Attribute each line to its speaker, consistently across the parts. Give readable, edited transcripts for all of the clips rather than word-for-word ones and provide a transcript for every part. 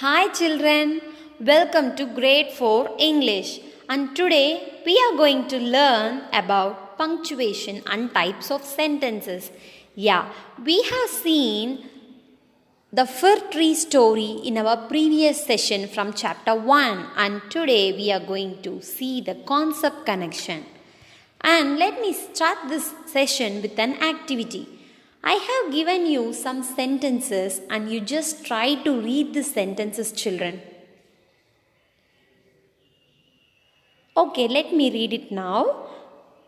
Speaker 1: Hi children, welcome to grade 4 English, and today we are going to learn about punctuation and types of sentences. Yeah, we have seen the fir tree story in our previous session from chapter 1, and today we are going to see the concept connection. And let me start this session with an activity. I have given you some sentences and you just try to read the sentences, children. Okay, let me read it now.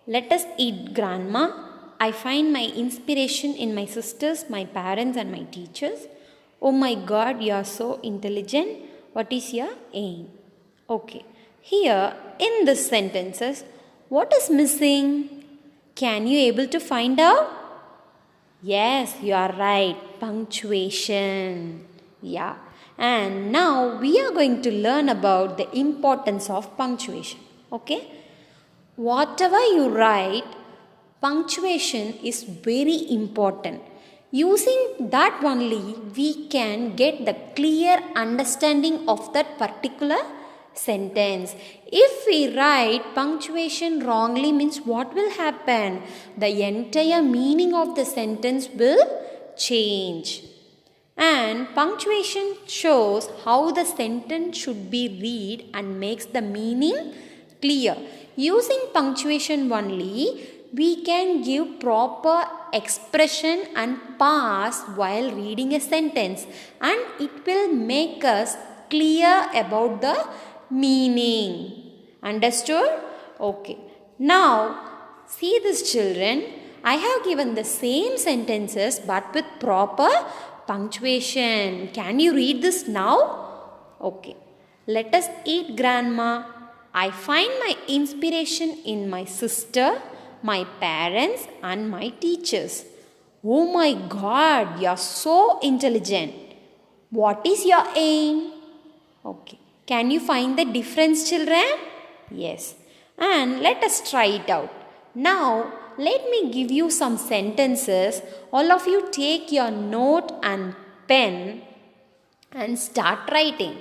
Speaker 1: Let us eat, Grandma. I find my inspiration in my sisters, my parents, and my teachers. Oh my God, you are so intelligent. What is your aim? Okay, here in the sentences, what is missing? Can you able to find out? Yes, you are right. Punctuation. Yeah. And now we are going to learn about the importance of punctuation. Okay? Whatever you write, punctuation is very important. Using that only, we can get the clear understanding of that particular sentence. If we write punctuation wrongly, means what will happen? The entire meaning of the sentence will change. And punctuation shows how the sentence should be read and makes the meaning clear. Using punctuation only, we can give proper expression and pause while reading a sentence, and it will make us clear about the meaning. Understood? Okay. Now, see this, children. I have given the same sentences but with proper punctuation. Can you read this now? Okay. Let us eat, Grandma. I find my inspiration in my sister, my parents, and my teachers. Oh my God, you are so intelligent. What is your aim? Okay. Can you find the difference, children? Yes. And let us try it out. Now, let me give you some sentences. All of you take your note and pen and start writing.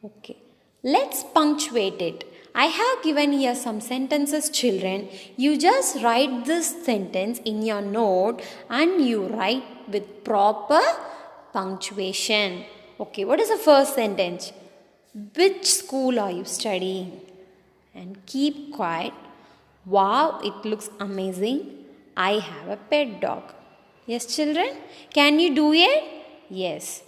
Speaker 1: Okay. Let's punctuate it. I have given here some sentences, children. You just write this sentence in your note and you write with proper punctuation. Okay, what is the first sentence? Which school are you studying? And keep quiet. Wow, it looks amazing. I have a pet dog. Yes, children? Can you do it? Yes.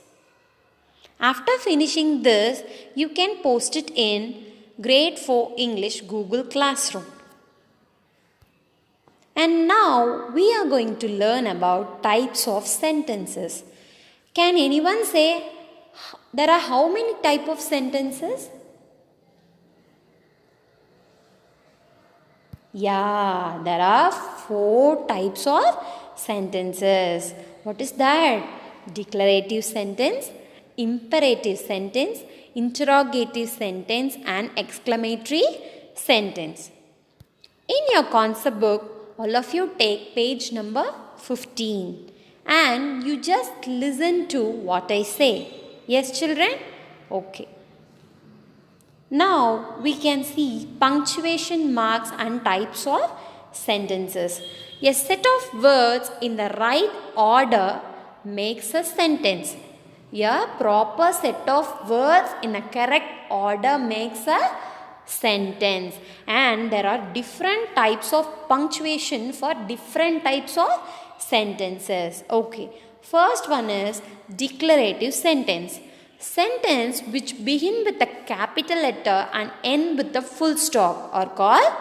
Speaker 1: After finishing this, you can post it in Grade 4 English Google Classroom. And now we are going to learn about types of sentences. Can anyone say there are how many types of sentences? Yeah, there are 4 types of sentences. What is that? Declarative sentence, imperative sentence, interrogative sentence, and exclamatory sentence. In your concept book, all of you take page number 15 and you just listen to what I say. Yes, children? Okay. Now we can see punctuation marks and types of sentences. A set of words in the right order makes a sentence. A proper set of words in a correct order makes a sentence. And there are different types of punctuation for different types of sentences. Okay. First one is declarative sentence. Sentence which begin with a capital letter and end with a full stop are called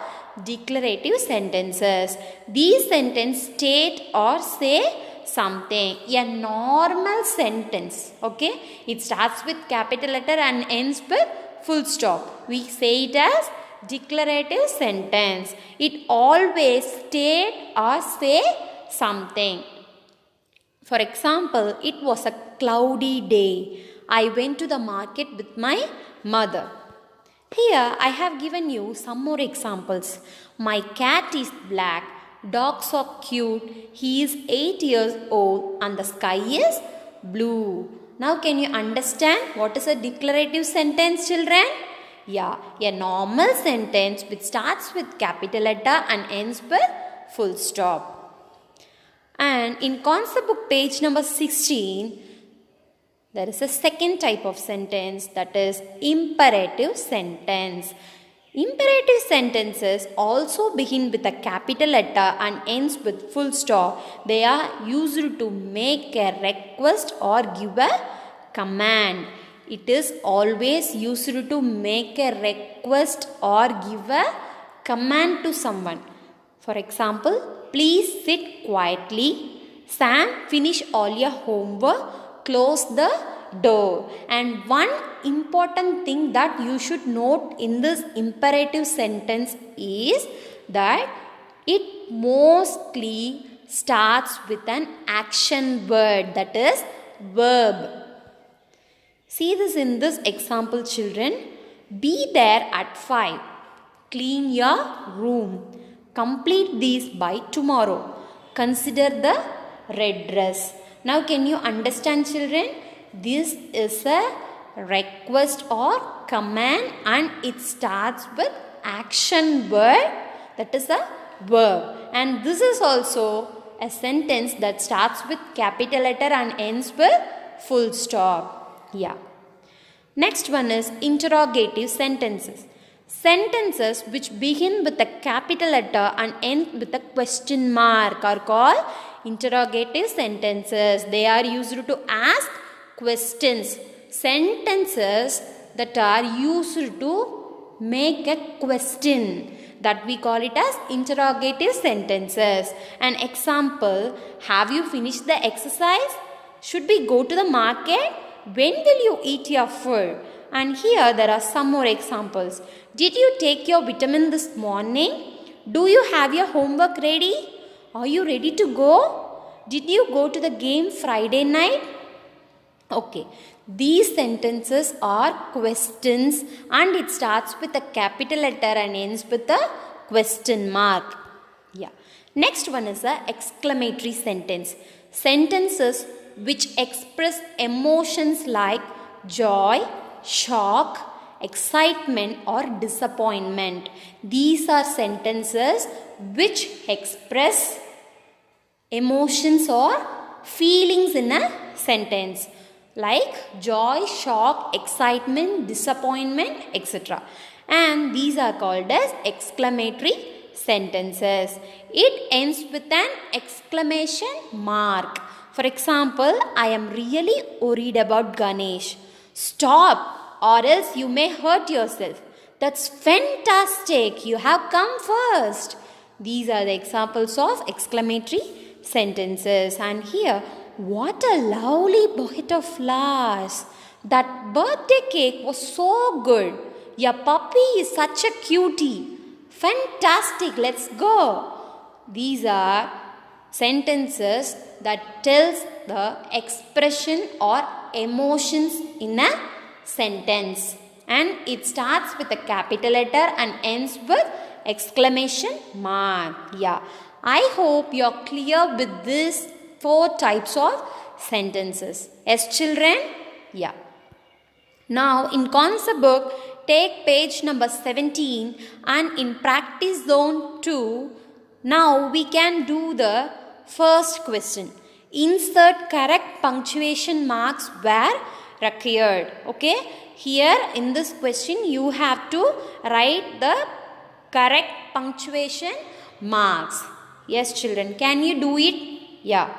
Speaker 1: declarative sentences. These sentences state or say something. A normal sentence, okay, it starts with capital letter and ends with full stop. We say it as declarative sentence. It always state or say something. For example, it was a cloudy day. I went to the market with my mother. Here I have given you some more examples. My cat is black. Dogs are cute. He is 8 years old and the sky is blue. Now can you understand what is a declarative sentence, children? Yeah, a normal sentence which starts with capital letter and ends with full stop. And in concept book page number 16, there is a second type of sentence, that is imperative sentence. Imperative sentences also begin with a capital letter and ends with full stop. They are used to make a request or give a command. It is always used to make a request or give a command to someone. For example, please sit quietly. Sam, finish all your homework. Close the door. And one important thing that you should note in this imperative sentence is that it mostly starts with an action word, that is verb. See this in this example, children. Be there at 5. Clean your room. Complete these by tomorrow. Consider the red dress. Now can you understand, children? This is a request or command and it starts with action word, that is a verb. And this is also a sentence that starts with capital letter and ends with full stop. Yeah. Next one is interrogative sentences. Sentences which begin with a capital letter and end with a question mark are called interrogative sentences. They are used to ask questions. Sentences that are used to make a question, that we call it as interrogative sentences. An example, have you finished the exercise? Should we go to the market? When will you eat your food? And here there are some more examples. Did you take your vitamin this morning? Do you have your homework ready? Are you ready to go? Did you go to the game Friday night? Okay, these sentences are questions and it starts with a capital letter and ends with a question mark. Yeah. Next one is a exclamatory sentence. Sentences which express emotions like joy, shock, excitement or disappointment. These are sentences which express emotions or feelings in a sentence, like joy, shock, excitement, disappointment, etc. And these are called as exclamatory sentences. It ends with an exclamation mark. For example, I am really worried about Ganesh. Stop, or else you may hurt yourself. That's fantastic. You have come first. These are the examples of exclamatory sentences. And here, what a lovely bouquet of flowers. That birthday cake was so good. Your puppy is such a cutie. Fantastic. Let's go. These are sentences that tells the expression or emotions in a sentence, and it starts with a capital letter and ends with exclamation mark. Yeah, I hope you're clear with these 4 types of sentences. Yes, children? Yeah. Now in concept book, take page number 17 and in practice zone 2, now we can do the first question. Insert correct punctuation marks where required. Okay. Here in this question you have to write the correct punctuation marks. Yes, children. Can you do it? Yeah.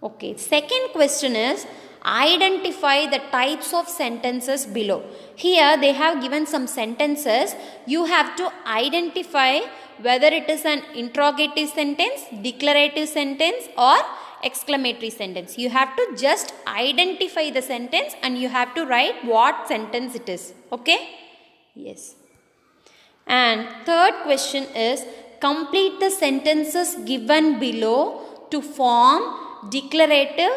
Speaker 1: Okay. Second question is identify the types of sentences below. Here they have given some sentences. You have to identify whether it is an interrogative sentence, declarative sentence or exclamatory sentence. You have to just identify the sentence and you have to write what sentence it is. Okay? Yes. And third question is complete the sentences given below to form declarative,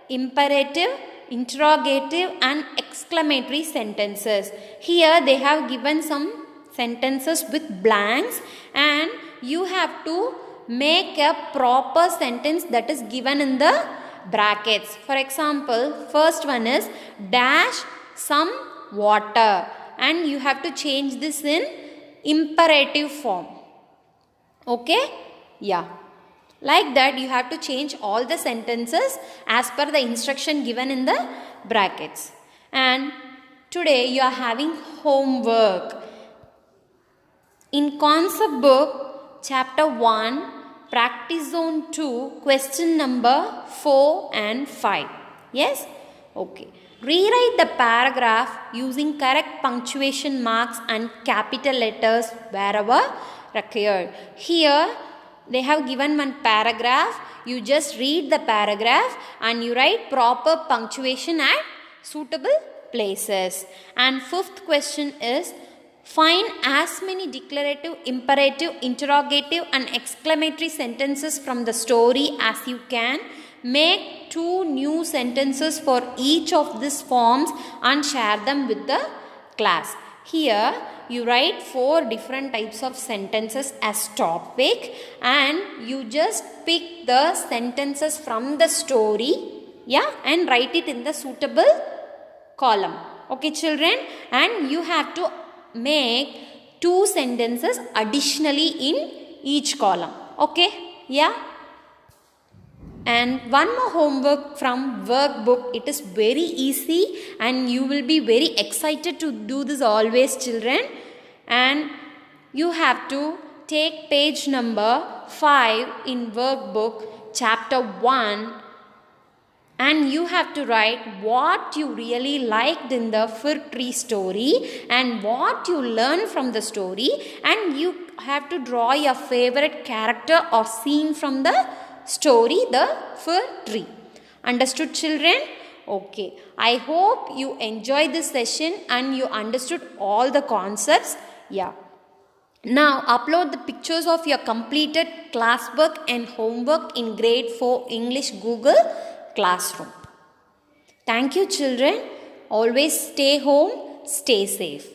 Speaker 1: imperative, interrogative and exclamatory sentences. Here they have given some sentences with blanks and you have to make a proper sentence that is given in the brackets. For example, first one is dash some water, and you have to change this in imperative form. Okay? Yeah. Like that, you have to change all the sentences as per the instruction given in the brackets. And today you are having homework. In concept book, chapter 1, practice zone 2, question number 4 and 5. Yes? Okay. Rewrite the paragraph using correct punctuation marks and capital letters wherever required. Here, they have given one paragraph. You just read the paragraph and you write proper punctuation at suitable places. And fifth question is, find as many declarative, imperative, interrogative and exclamatory sentences from the story as you can. Make 2 new sentences for each of these forms and share them with the class. Here you write 4 different types of sentences as topic, and you just pick the sentences from the story, yeah, and write it in the suitable column. Okay, children, and you have to make 2 sentences additionally in each column. Okay, yeah. And one more homework from workbook. It is very easy and you will be very excited to do this always, children. And you have to take page number 5 in workbook chapter 1, and you have to write what you really liked in the fir tree story and what you learned from the story, and you have to draw your favorite character or scene from the story, the fir tree. Understood, children? Okay. I hope you enjoyed this session and you understood all the concepts. Yeah. Now upload the pictures of your completed classwork and homework in grade 4 English Google Classroom. Thank you, children. Always stay home, stay safe.